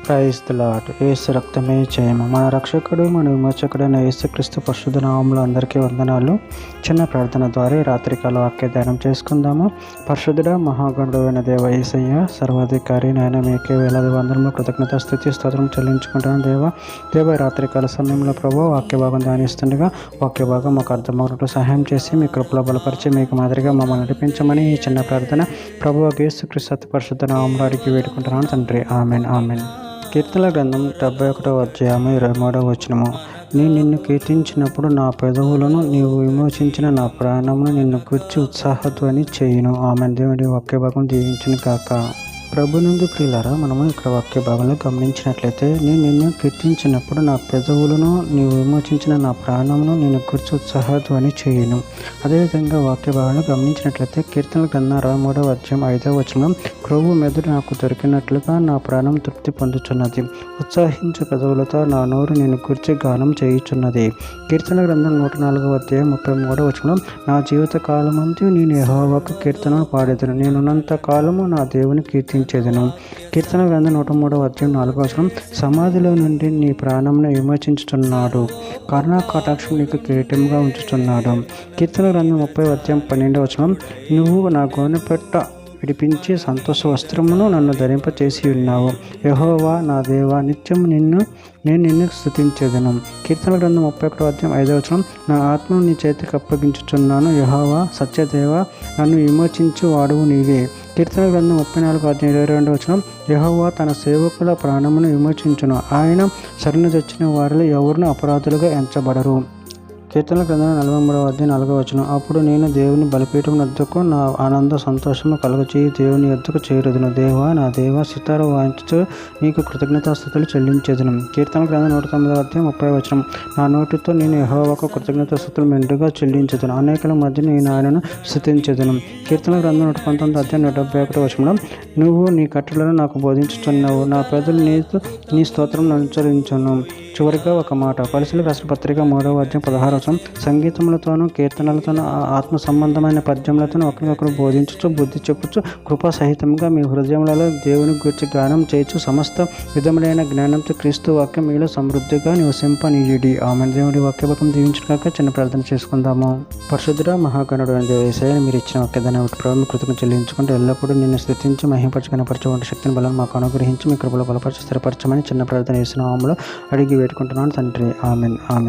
Praise the lord. యేసు రక్తమే జయము. మన రక్షకుడు మన విమోచకుడైన యేసుక్రీస్తు పరిశుద్ధ నామములో అందరికీ వందనాలు. చిన్న ప్రార్థన ద్వారా ఈ రాత్రికాల వాక్య ధ్యానం చేసుకుందాము. పరిశుద్ధుడ మహాగణుడైన దేవ యేసయ్య, సర్వాధికారి నాయన, మీకే వేలాది వందనములు కృతజ్ఞత స్తుతి స్తోత్రం చెల్లించుకుంటాను దేవ ఈ రాత్రికాల సమయంలో ప్రభు వాక్య భాగం ధ్యానిస్తుండగా వాక్య భాగం మాకు అర్థమవునట్లు సహాయం చేసి మీ కృపలో బలపరిచి మీకు మాదిరిగా మమ్మల్ని నడిపించమని ఈ చిన్న ప్రార్థన ప్రభు యేసుక్రీస్తు పరిశుద్ధ నామములో అడిగి వేడుకుంటున్నాను తండ్రి. Amen amen. కీర్తనల గ్రంథం 71వ అధ్యాయము 23వ వచనము. నేను నిన్ను కీర్తించినప్పుడు నా పెదవులను, నీవు విమోచించిన నా ప్రాణమును నిన్ను గురించి ఉత్సాహధ్వని చేయును. ఆమెన్. దేవుడి వాక్య భాగం దీవించును కాక. ప్రభునందు ప్రియులారా, మనము ఇక్కడ వాక్య భాగంలో గమనించినట్లయితే, నేను నిన్ను కీర్తించినప్పుడు నా పెదవులను, నీవు విమోచించిన నా ప్రాణమును నేను గురించి ఉత్సాహధ్వని చేయును. అదేవిధంగా వాక్య భాగంలో గమనించినట్లయితే కీర్తనల గ్రంథం 63వ అధ్యాయం 5వ వచనం, క్రొవ్వు మెదడు నాకు దొరికినట్లుగా నా ప్రాణం తృప్తి పొందుచున్నది, ఉత్సాహించు పెదవులతో నా నోరు నేను గురించి గానం చేయుచున్నది. కీర్తన గ్రంథం 104వ అధ్యాయం 33వ వచనం, నా జీవిత కాలమంతా నేను యెహోవాకు కీర్తనలు పాడేదను, నేనున్నంత కాలము నా దేవుని కీర్తించేదను. కీర్తన గ్రంథం 103వ అధ్యాయం 4వ వచనం, సమాధిలో నుండి నీ ప్రాణమును విమోచించుతున్నాడు, కరుణా కటాక్షం నీకు కిరీటముగా ఉంచుతున్నాడు. కీర్తన గ్రంథం 30వ అధ్యాయం 12వ వచనం, నువ్వు నా గోనెపట్ట విడిపించి సంతోష వస్త్రమును నన్ను ధరింపచేసి ఉన్నావు. యెహోవా నా దేవా, నిత్యము నేను నిన్ను స్తుతించెదను. కీర్తన గ్రంథం 31వ అధ్యాయం 5వ వచనం, నా ఆత్మను నీ చేతికి అప్పగించుచున్నాను, యెహోవా సత్యదేవ, నన్ను విమోచించు వాడువు నీవే. కీర్తన గ్రంథం 34వ అధ్యాయం 22వ వచనం, యెహోవా తన సేవకుల ప్రాణమును విమోచించును, ఆయన శరణు తెచ్చిన వారిలో ఎవరును అపరాధులుగా ఎంచబడరు. కీర్తన గ్రంథం 43వ అధ్యాయం 4వ వచనం, అప్పుడు నేను దేవుని బలిపీఠం వద్దకు నా ఆనంద సంతోషము కలుగచేయి దేవుని యొద్దకు చేరుదును. దేవా నా దేవా, సితార వాయించుతూ నీకు కృతజ్ఞతాస్తుతులు చెల్లించేదను. కీర్తన గ్రంథం 109వ అధ్యాయం 30వ వచనం, నా నోటితో నేను యెహోవాకు కృతజ్ఞతాస్తుతులు మెండుగా చెల్లించెదను, అనేకల మధ్య నేను ఆయనను స్తుతించెదను. కీర్తన గ్రంథం 119వ అధ్యాయం 171వ వచనం, నువ్వు నీ కట్టడలను నాకు బోధించుచున్నావు, నా పెదవులు నీ స్తోత్రం అనుసరించును. చివరిగా ఒక మాట, పరిశీలన రాసిన పత్రిక 3వ అధ్యాయం 16వ వచనం, సంగీతములతోనూ కీర్తనలతోనూ ఆత్మ సంబంధమైన పద్యములతోనూ ఒకరికొకరు బోధించుచు బుద్ధి చెప్పుచు కృపా సహితంగా మీ హృదయములలో దేవుని గురించి గానం చేయొచ్చు సమస్త విధములైన జ్ఞానంతో క్రీస్తు వాక్యం మీలో సమృద్ధిగా నివసింపనీయుడి. ఆమెన్. దేవుడి వాక్యభాగం దీవించడాక చిన్న ప్రార్థన చేసుకుందాము. పరిశుద్ధుడ మహాగణుడు అని దేవేశాయని మీరు ఇచ్చిన వాక్యదాన్ని ప్రభు కృతజ్ఞతలు చెల్లించుకుంటూ ఎల్లప్పుడూ నిన్ను స్తుతించి మహిమపరచు కనపరచే శక్తిని బలం మాకు అనుగ్రహించి మీ కృపలో బలపరచి స్థిరపరచమని చిన్న ప్రార్థన చేసిన నామములో అడిగి వేడుకుంటున్నాను తండ్రి. Amen amen.